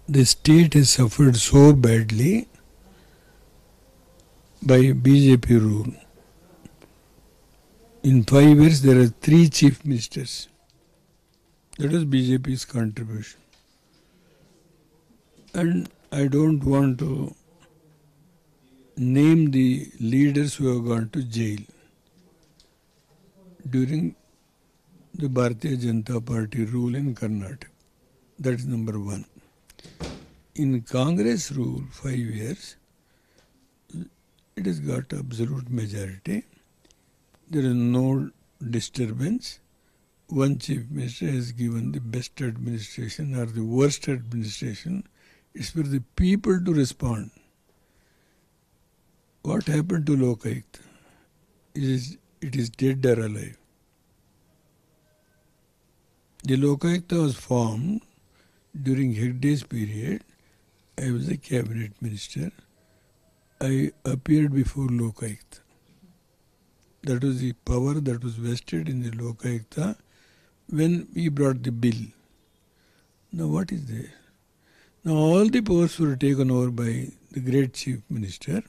the state has suffered so badly by BJP rule. In 5 years, there are 3 chief ministers. That was BJP's contribution. And I don't want to name the leaders who have gone to jail during the Bharatiya Janata Party rule in Karnataka. That is number 1. In Congress rule, 5 years, it has got absolute majority. There is no disturbance. One chief minister has given the best administration or the worst administration. It's for the people to respond. What happened to Lokayukta? It is dead or alive. The Lokayukta was formed during Hegde's period. I was a cabinet minister. I appeared before Lokayukta. That was the power that was vested in the Lokayukta when we brought the bill. Now what is there? Now all the powers were taken over by the great chief minister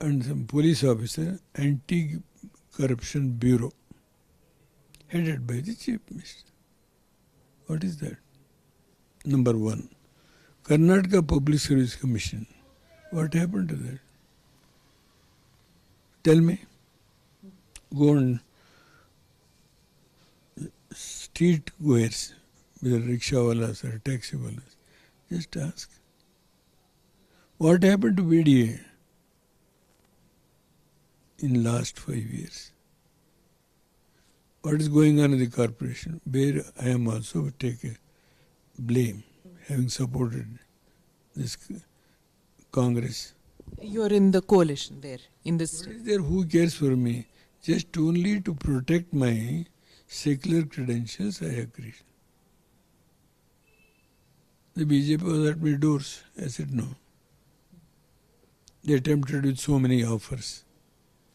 and some police officer, anti-corruption bureau, headed by the chief minister. What is that? Number 1. Karnataka Public Service Commission. What happened to that? Tell me. Go on street goers, whether rickshawalas or taxiwalas. Just ask. What happened to VDA in last 5 years? What is going on in the corporation? Where I am also take a blame, having supported this Congress. You are in the coalition there, in this. What is there? Who cares for me? Just only to protect my secular credentials, I agreed. The BJP was at my doors. I said no. They attempted with so many offers.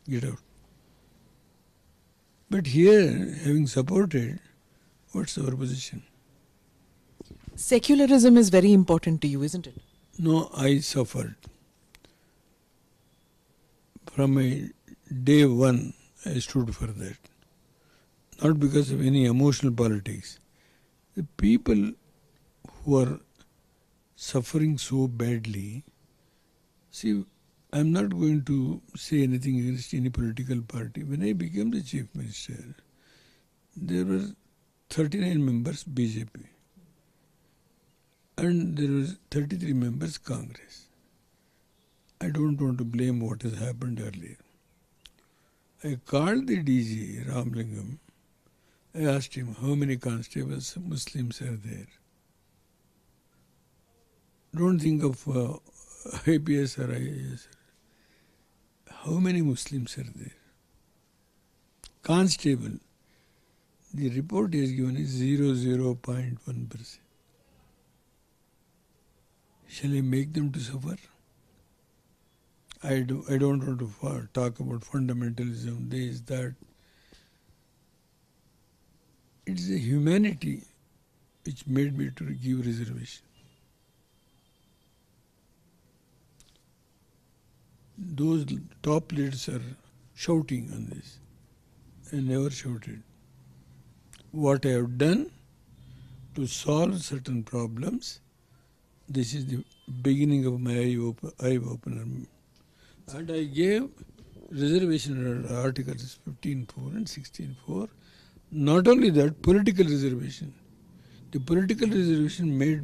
Get out. But here, having supported, what's our position? Secularism is very important to you, isn't it? No, I suffered. From my day 1, I stood for that. Not because of any emotional politics. The people who are suffering so badly, see, I'm not going to say anything against any political party. When I became the chief minister, there were 39 members BJP and there were 33 members Congress. I don't want to blame what has happened earlier. I called the DG, Ramlingam. I asked him, how many constables, Muslims are there? Don't think of IPS or IAS. How many Muslims are there? Constable, the report he has given is 0.1%. Shall I make them to suffer? I don't want to talk about fundamentalism, this, that. It's a humanity which made me to give reservation. Those top leaders are shouting on this. I never shouted. What I have done to solve certain problems, this is the beginning of my eye opener. And I gave reservation under Articles 15.4 and 16.4. Not only that, political reservation. The political reservation made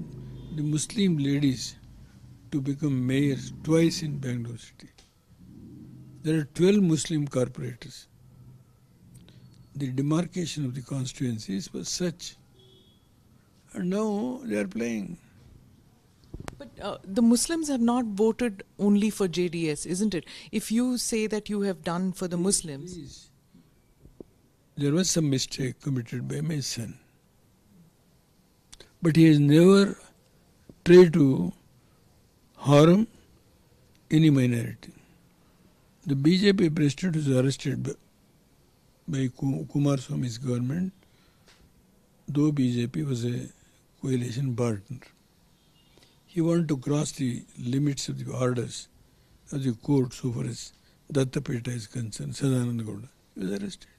the Muslim ladies to become mayors twice in Bangalore city. There are 12 Muslim corporators. The demarcation of the constituencies was such. And now they are playing. But the Muslims have not voted only for JDS, isn't it? If you say that you have done for the Muslims... Please. There was some mistake committed by my son. But he has never tried to harm any minority. The BJP president was arrested by Kumar Swamy's government, though BJP was a coalition partner. he wanted to cross the limits of the orders of the court so far as Dattapeta is concerned, Sadananda Gowda. He was arrested.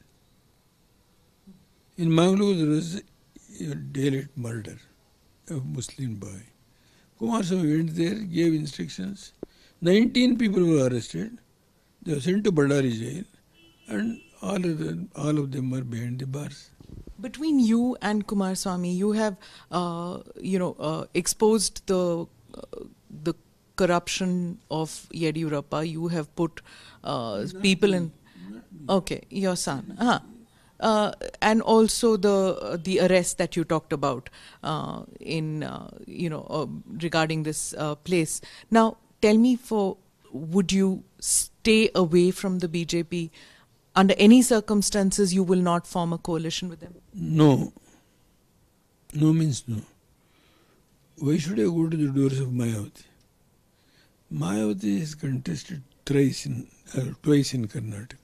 In Mangalore, there was a daylight murder of a Muslim boy. Kumaraswamy went there, gave instructions. 19 people were arrested. They were sent to Ballari jail, and all of them were behind the bars. Between you and Kumaraswamy, you have, exposed the corruption of Yediyurappa. You have put people in. Okay, your son. And also the arrest that you talked about regarding this place. Now, tell me, would you stay away from the BJP? Under any circumstances, you will not form a coalition with them? No. No means no. Why should I go to the doors of Mayavati? Mayavati has contested twice in Karnataka.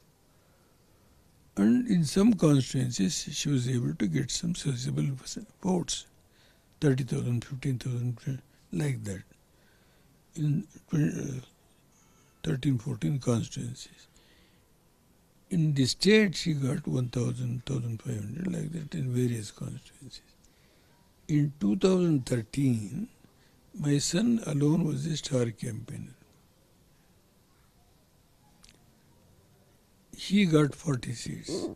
And in some constituencies, she was able to get some sizable votes. 30,000, 15,000, like that. In 13, 14 constituencies. In the state, she got 1,000, 1,500, like that in various constituencies. In 2013, my son alone was a star campaigner. He got 40 seats.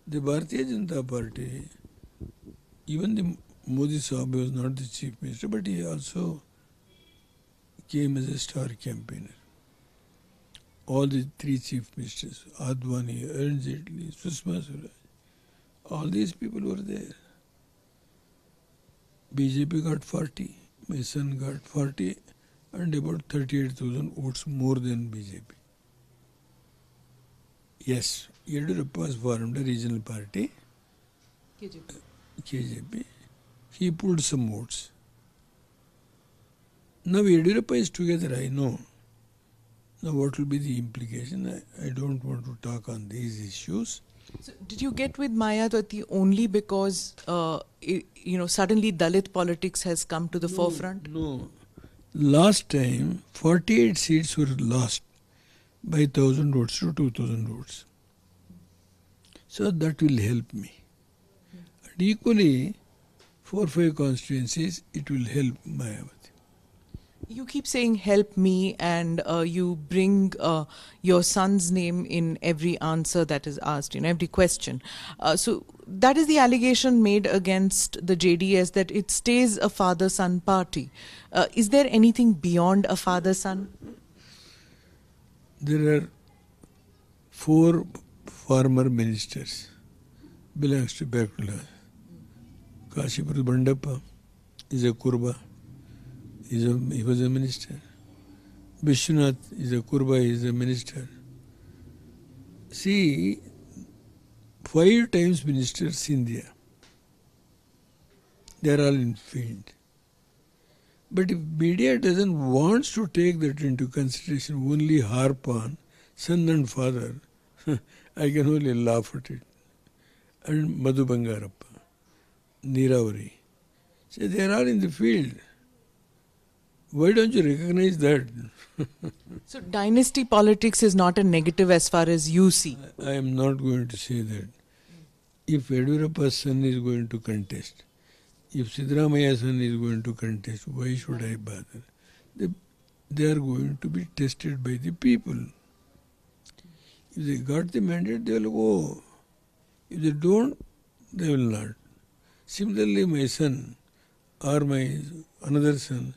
The Bharatiya Janata Party, even the Modi Sahib was not the chief minister, but he also came as a star campaigner. All the three chief ministers, Advani, Arun Jaitley, Sushma Swaraj, all these people were there. BJP got 40, my son got 40, and about 38,000 votes more than BJP. Yes, Yediyurappa has formed a regional party, KJP. He pulled some votes. Now Yediyurappa is together, I know. Now what will be the implication? I don't want to talk on these issues. So did you get with Mayawati only because, suddenly Dalit politics has come to the forefront? No. Last time, 48 seats were lost by 1,000 votes to 2,000 votes. So that will help me. And equally, 4 or 5 constituencies, it will help Mayawati. You keep saying help me, and you bring your son's name in every answer that is asked, in every question. So that is the allegation made against the JDS, that it stays a father-son party. Is there anything beyond a father-son? There are 4 former ministers belongs to Bakula. Kashipur Bandappa is a Kurba. He was a minister. Vishwanath is a Kurba, he is a minister. See, 5 times ministers India. They are all in field. But if media doesn't want to take that into consideration, only harp on son and father, I can only laugh at it. And Madhu Bangarappa, Neeravari. So they are all in the field. Why don't you recognize that? So dynasty politics is not a negative as far as you see. I am not going to say that. If Yediyurappa's son is going to contest, if Siddaramaya's son is going to contest, why should I bother? They are going to be tested by the people. If they got the mandate, they will go. If they don't, they will not. Similarly, my son or my another son,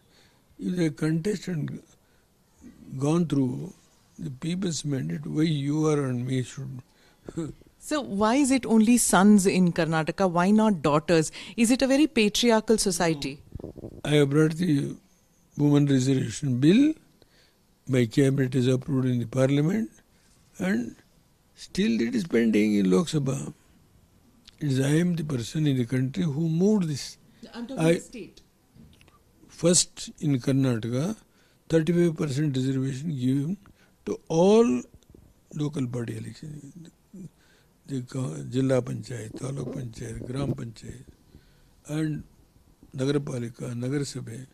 if they contest and gone through the people's mandate, why you are and me should? So why is it only sons in Karnataka? Why not daughters? Is it a very patriarchal society? I have brought the Women Reservation Bill. My cabinet is approved in the parliament, and still it is pending in Lok Sabha. I am the person in the country who moved this. I'm talking the state. First in Karnataka, 35% reservation given to all local body elections. The Jilla Panchayat, Taluk Panchayat, Gram Panchayat, and Nagarapalika, Nagar Sabha,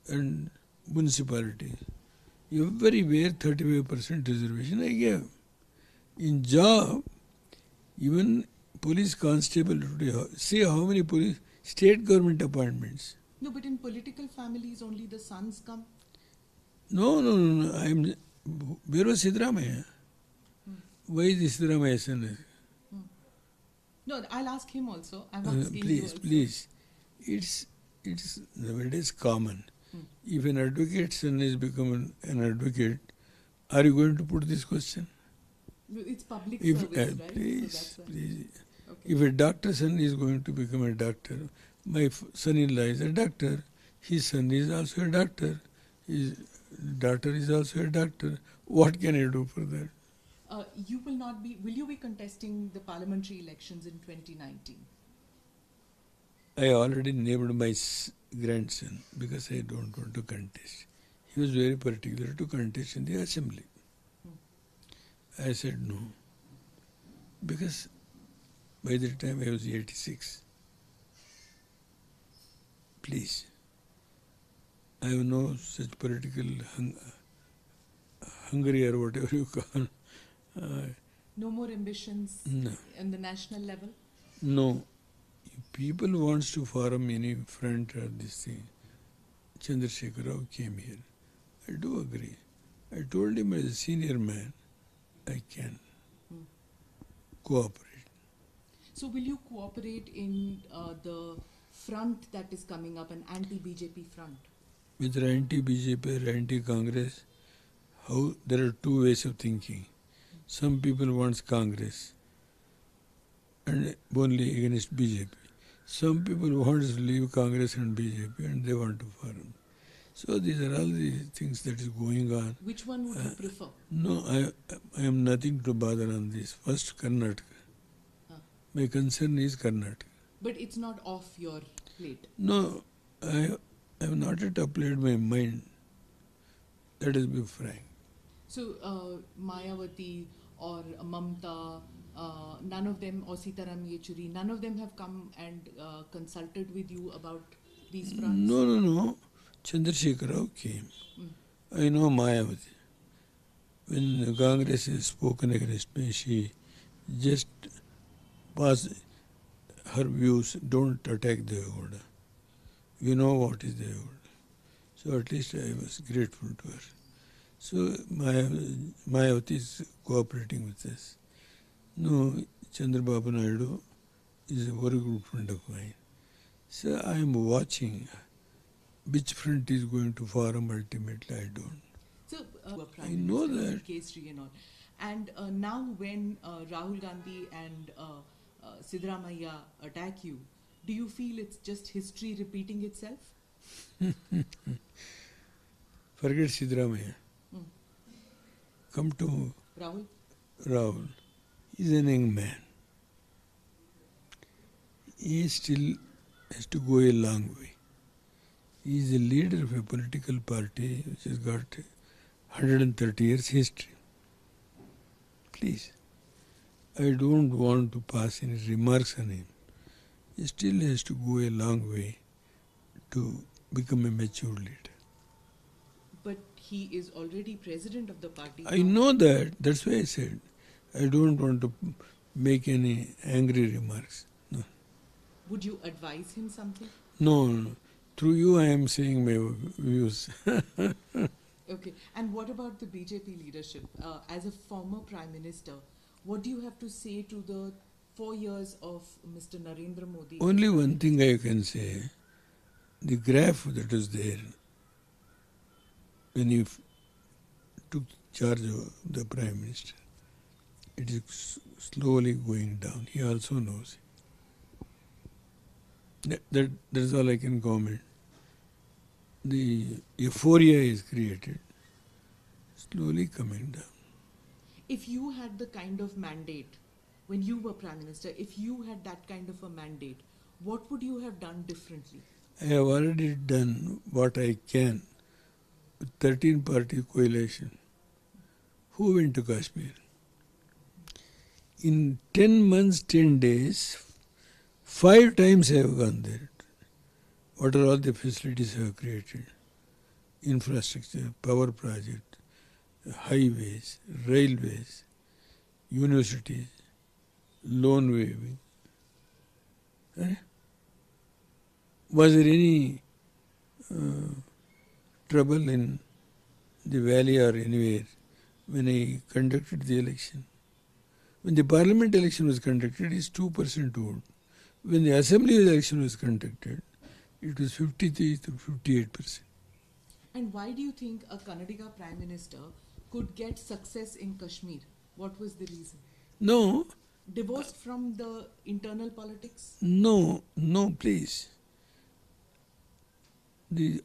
and municipalities. Everywhere 35% reservation I gave. In job, even police constable today, see how many police state government appointments. No, but in political families only the sons come. No. Where was Sidramaya? Why is Sidramaya son? No, I'll ask him also. I'm asking you Please, also. please. It's nowadays common. If an advocate son is become an advocate, are you going to put this question? It's public If service, right? please, So that's why. please. Okay. If a doctor son is going to become a doctor, my son-in-law is a doctor, his son is also a doctor, his daughter is also a doctor. What can I do for that? Will you be contesting the parliamentary elections in 2019? I already named my grandson because I don't want to contest. He was very particular to contest in the assembly. I said no. Because by the time I was 86, please, I have no such political hungry or whatever you call. No more ambitions No. on the national level? No. If people wants to form any front or this thing, Chandrasekhar Rao came here. I do agree. I told him as a senior man, I can cooperate. So will you cooperate in the front that is coming up, an anti-BJP front? Whether anti-BJP or anti-Congress, how there are two ways of thinking. Some people want Congress and only against BJP. Some people want to leave Congress and BJP and they want to form. So these are all the things that is going on. Which one would you prefer? No, I am nothing to bother on this. First, Karnataka. My concern is Karnataka. But it's not off your plate. No, I have not yet applied my mind. Let us be frank. So Mayawati or Mamta, none of them, or Sitaram Yechuri, none of them have come and consulted with you about these fronts? No. Chandrasekhar Rao came. I know Mayawati. When Congress has spoken against me, she just passed her views, don't attack Deve Gowda. You know what is Deve Gowda. So at least I was grateful to her. So Mayawati is cooperating with us. No, Chandrababu Naidu is a very good friend of mine. So I am watching which front is going to form ultimately, I don't. So, I know that. Kesri and all. And now when Rahul Gandhi and Sidramaiah attack you, do you feel it's just history repeating itself? Forget Sidramaiah. Come to Rahul. He's an young man. He still has to go a long way. He is a leader of a political party which has got 130 years history. Please, I don't want to pass any remarks on him. He still has to go a long way to become a mature leader. But he is already president of the party. I know that. That's why I said I don't want to make any angry remarks. No. Would you advise him something? No. Through you I am saying my views. Okay. And what about the BJP leadership? As a former Prime Minister, what do you have to say to the 4 years of Mr. Narendra Modi? Only one thing I can say. The graph that was there when he took charge of the Prime Minister, it is slowly going down. He also knows it. That is all I can comment. The euphoria is created, slowly coming down. If you had the kind of mandate, when you were Prime Minister, if you had that kind of a mandate, what would you have done differently? I have already done what I can with 13 party coalition. Who went to Kashmir? In 10 months, 10 days, 5 times I have gone there. What are all the facilities I have created? infrastructure, power project, highways, railways, universities, loan waiving. Eh? Was there any trouble in the valley or anywhere when I conducted the election? When the parliament election was conducted, it's 2% vote. When the assembly election was conducted, it was 53 to 58%. And why do you think a Karnataka Prime Minister could get success in Kashmir? What was the reason? No, Divorced from the internal politics? no, please.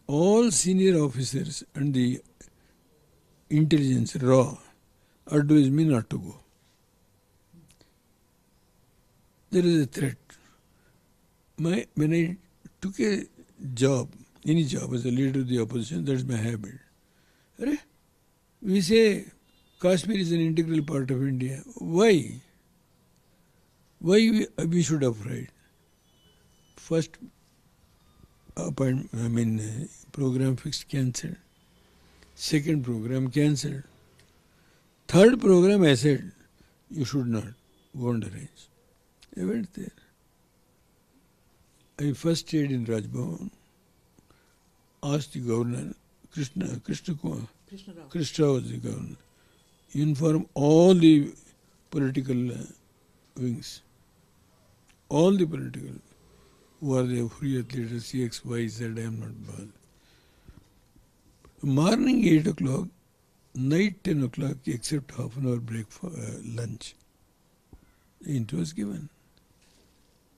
All senior officers and the intelligence raw advise me not to go. There is a threat. When I took a job, any job as a leader of the opposition, that's my habit. We say Kashmir is an integral part of India. Why? Why we should have right? First program fixed cancelled. Second program cancelled. Third program I said, you should not go on the range. I went there. I first stayed in Rajbhavan, asked the governor, Krishna Rao was the governor, inform all the political wings, all the political, who are the Hurriyat leaders, X, Y, Z, I am not bothered. Morning 8 o'clock, night 10 o'clock, except half an hour break for lunch. The interview was given.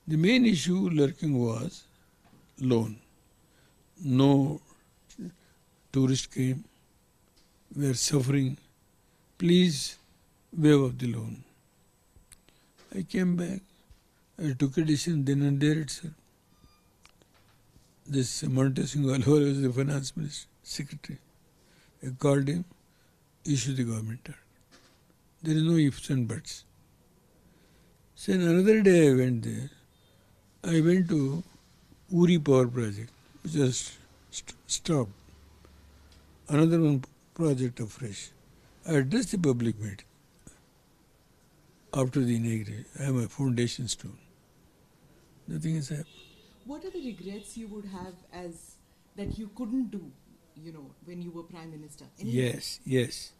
The main issue lurking was loan. No tourist came. We are suffering. Please waive off the loan. I came back. I took a decision then and there itself. This Monte Singh Alwar was the finance minister, secretary. I called him, issue the government order. There is no ifs and buts. So another day I went there. I went to Uri power project, which was stopped. Another one project afresh. I addressed the public meeting after the inauguration. I am a foundation stone. Nothing has happened. What are the regrets you would have as that you couldn't do, when you were Prime Minister? Yes.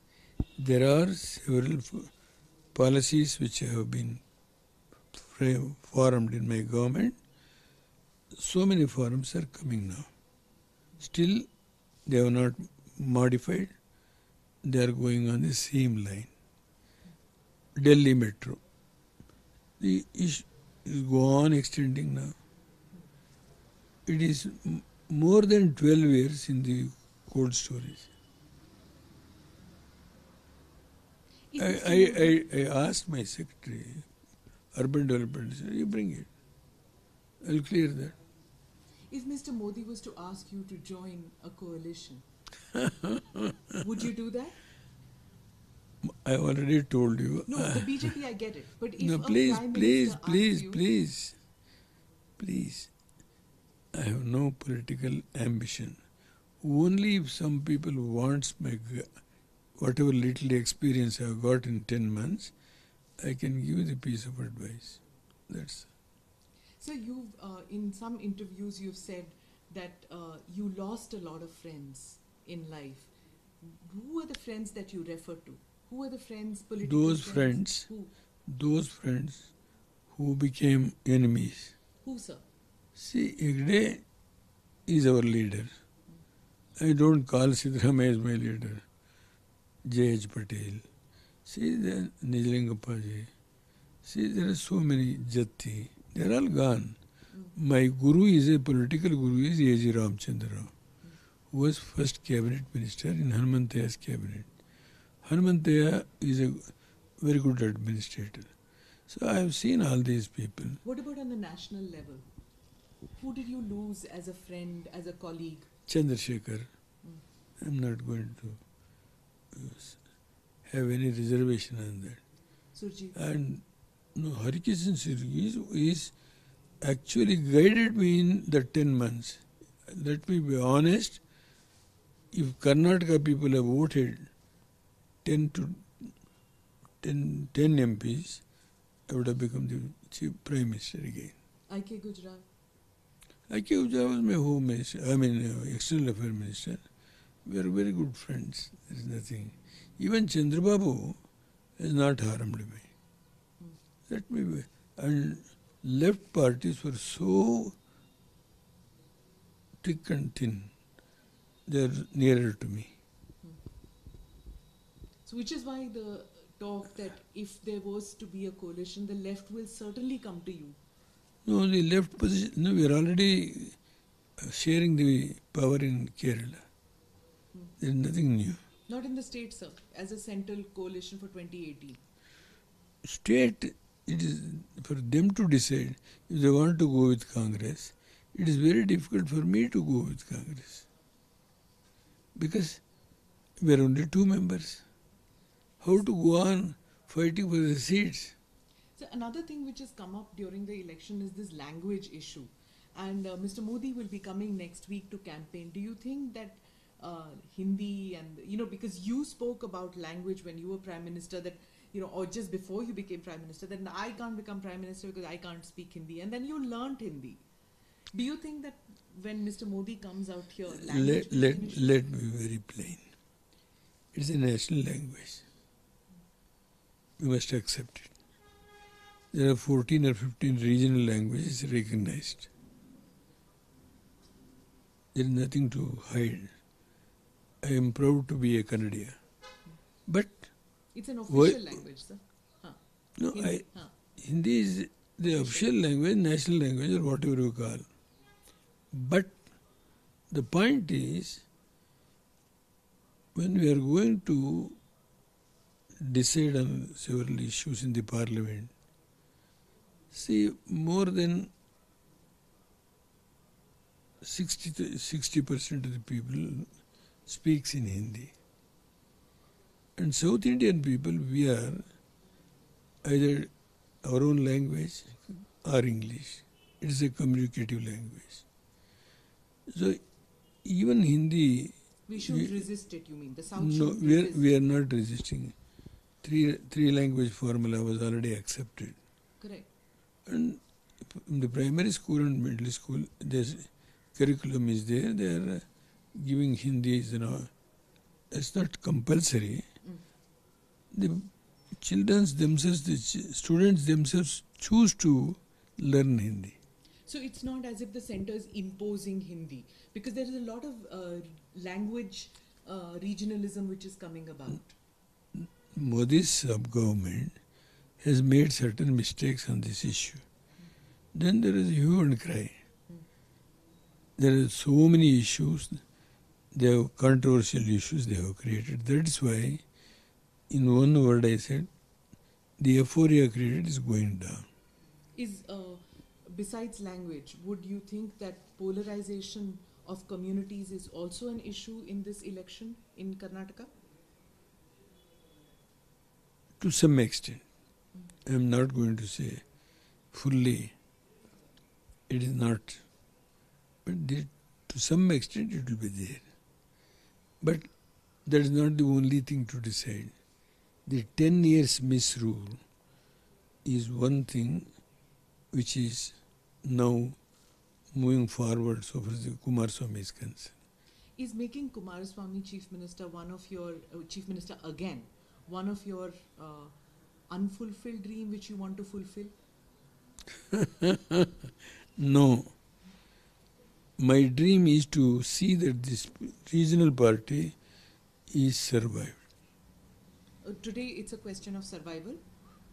There are several policies which have been formed in my government. So many forums are coming now. Still, they have not modified. They are going on the same line. Delhi Metro. The issue is go on extending now. It is more than 12 years in the cold storage. I asked my secretary, Urban Development, you bring it. I'll clear that. If Mr. Modi was to ask you to join a coalition, would you do that? I already told you. No, the BJP, I get it. But if no, a please, Prime Minister please. I have no political ambition. Only if some people wants my whatever little experience I have got in 10 months, I can give the piece of advice. That's. So you've, in some interviews, you've said that you lost a lot of friends in life. Who are the friends that you refer to? Who are the friends, political friends? Those friends who became enemies. Who, sir? See, Hegde is our leader. I don't call Sidramaya as my leader. J.H. Patel. See, the Nijalingappaji. See, there are so many Jatti. They are all gone. My guru is a political guru, is A.G. Ramchandra Rao, who was first cabinet minister in Hanumantaya's cabinet. Hanumanthaya is a very good administrator. So I have seen all these people. What about on the national level? Who did you lose as a friend, as a colleague? Chandrasekhar. I am not going to have any reservation on that. Surjit. And no, Harikishan Sirgi is actually guided me in the 10 months. Let me be honest. if Karnataka people have voted 10 to 10 MPs, I would have become the chief prime minister again. I.K. Gujral. I.K. Gujral was my home minister, I mean external affairs minister. We are very good friends. There is nothing. Even Chandrababu has not harmed me. Let me be. And left parties were so thick and thin. They are nearer to me. So which is why the talk that if there was to be a coalition, the left will certainly come to you. No, the left position, no, we are already sharing the power in Kerala. There is nothing new. Not in the state, sir, as a central coalition for 2018. State, it is for them to decide if they want to go with Congress. It is very difficult for me to go with Congress. Because we are only 2 members. How to go on fighting for the seats? So another thing which has come up during the election is this language issue. And Mr. Modi will be coming next week to campaign. Do you think that Hindi and, because you spoke about language when you were Prime Minister, that, or just before you became Prime Minister, that I can't become Prime Minister because I can't speak Hindi. And then you learnt Hindi. Do you think that when Mr. Modi comes out here, language let me be very plain. It's a national language. We must accept it. There are 14 or 15 regional languages recognized. There is nothing to hide. I am proud to be a Kannadiya. But it's an official language, sir. No, Hindi is the official language, national language, or whatever you call. But the point is, when we are going to decide on several issues in the parliament, see, more than 60% of the people speaks in Hindi. And South Indian people, we are either our own language or English. It is a communicative language. So even Hindi... We should resist it, you mean? The South No, we are not resisting. Three language formula was already accepted. Correct. And in the primary school and middle school, there's curriculum is there. They are giving Hindi, it's not compulsory. The children themselves, the students themselves choose to learn Hindi. So it's not as if the centre is imposing Hindi, because there is a lot of language regionalism which is coming about. Modi's sub-government has made certain mistakes on this issue. Then there is hue and cry. There are so many issues, they have controversial issues they have created. That is why, in one word I said, the euphoria created is going down. Besides language, would you think that polarization of communities is also an issue in this election in Karnataka? To some extent. I am not going to say fully it is not, but to some extent it will be there. But that is not the only thing to decide. The 10 years misrule is one thing which is now moving forward so far as the Kumaraswamy is concerned. Is making Kumaraswamy Chief Minister Chief Minister again, one of your unfulfilled dream which you want to fulfill? No. My dream is to see that this regional party is survived. Today it's a question of survival?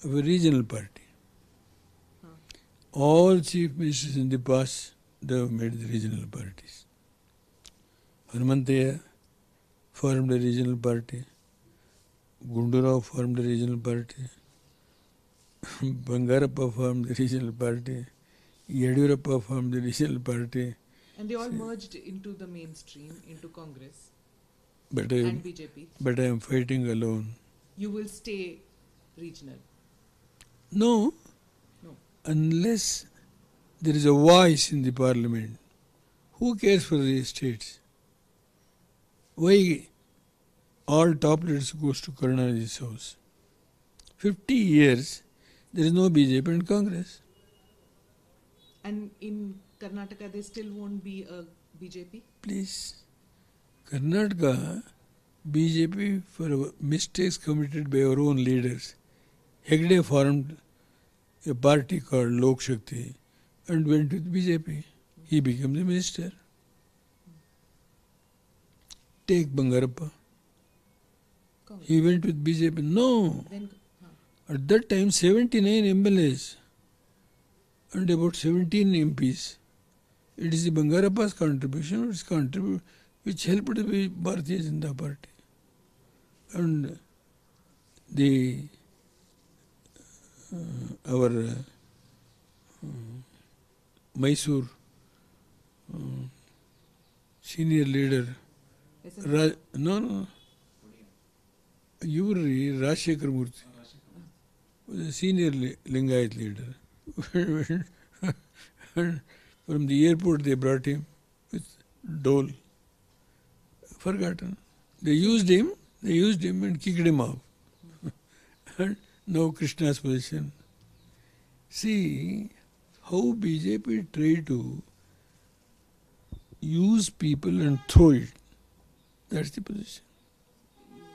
Of a regional party. All chief ministers in the past, they have made the regional parties. Hanumanthaya formed a regional party. Gundurao formed a regional party. Bangarappa formed the regional party. Yediyurappa formed the regional party. And they all merged into the mainstream, into Congress and BJP. But I am fighting alone. You will stay regional? No. No. Unless there is a voice in the parliament. Who cares for the states? Why all top leaders goes to Karunanidhi's house? 50 years, there is no BJP and Congress. And in Karnataka, there still won't be a BJP? Please. Karnataka, BJP, for mistakes committed by our own leaders, Hegde formed a party called Lok Shakti and went with BJP. He became the minister. Take Bangarappa. He went with BJP. No. At that time, 79 MLAs and about 17 MPs. It is the Bangarappa's contribution which helped the Bharatiya Janata Party. And the our Mysore senior leader, Yuri Rajshekhar Murthy, was a senior Lingayat leader. And from the airport they brought him with dole. Forgotten. They used him and kicked him out. And now Krishna's position. See how BJP tried to use people and throw it. That's the position.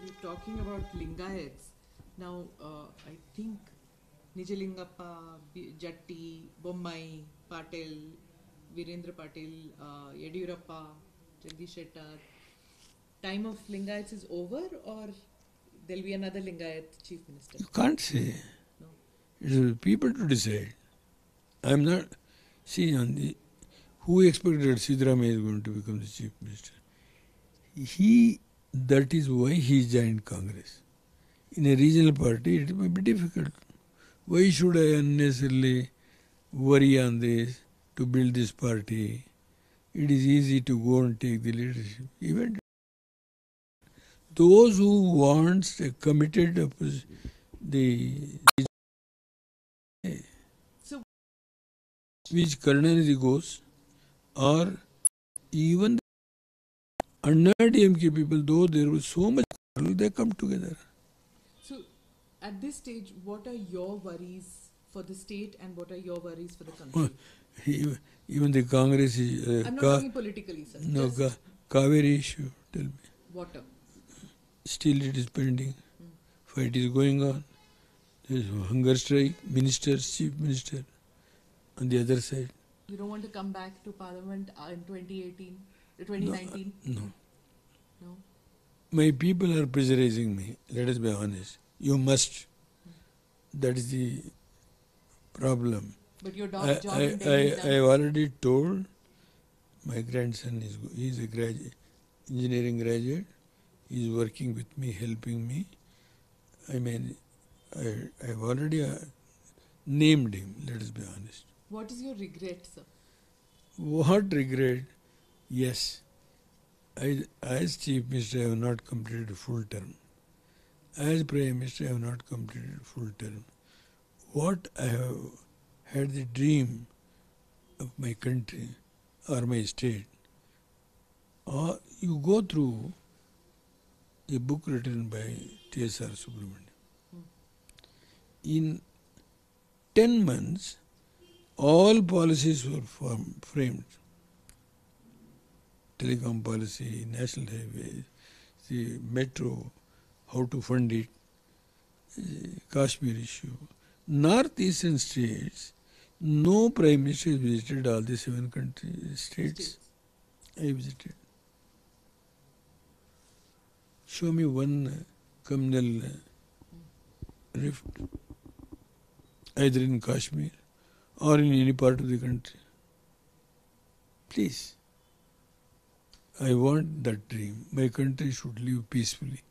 We're talking about Lingayats. Now, I think Nijalingappa, Jatti, Bommai, Patel, Virendra Patel, Yediyurappa, Jagdish Shettar. Time of Lingayats is over, or there'll be another Lingayat chief minister? You can't say. No. It is people to decide. I'm not. See, who expected that Siddaramaiah is going to become the chief minister? That is why he joined Congress. In a regional party, it may be difficult. Why should I unnecessarily worry on this to build this party? It is easy to go and take the leadership. Even those who want a committed So, which Karnanidhi goes, or even DMK people, though there was so much, they come together. So, at this stage, what are your worries for the state and what are your worries for the country? Even the Congress is... I'm not talking politically, sir. No, Kaveri issue, tell me. Water. Still it is pending. Fight is going on. There is hunger strike, ministers, chief minister on the other side. You don't want to come back to Parliament in 2019? No. No? My people are pressurizing me. Let us be honest. You must. That is the problem. But your job I have already told my grandson, he is a engineering graduate. He is working with me, helping me. I mean, I have already named him, let us be honest. What is your regret, sir? What regret? Yes. As Chief Minister, I have not completed a full term. As Prime Minister, I have not completed a full term. What I have had the dream of my country or my state. You go through a book written by T.S.R. Subramanian. In 10 months, all policies were framed. Telecom policy, national highways, the metro, how to fund it, Kashmir issue. Northeastern states, no Prime Minister has visited all the 7 states. I visited. Show me one communal rift, either in Kashmir or in any part of the country. Please. I want that dream. My country should live peacefully.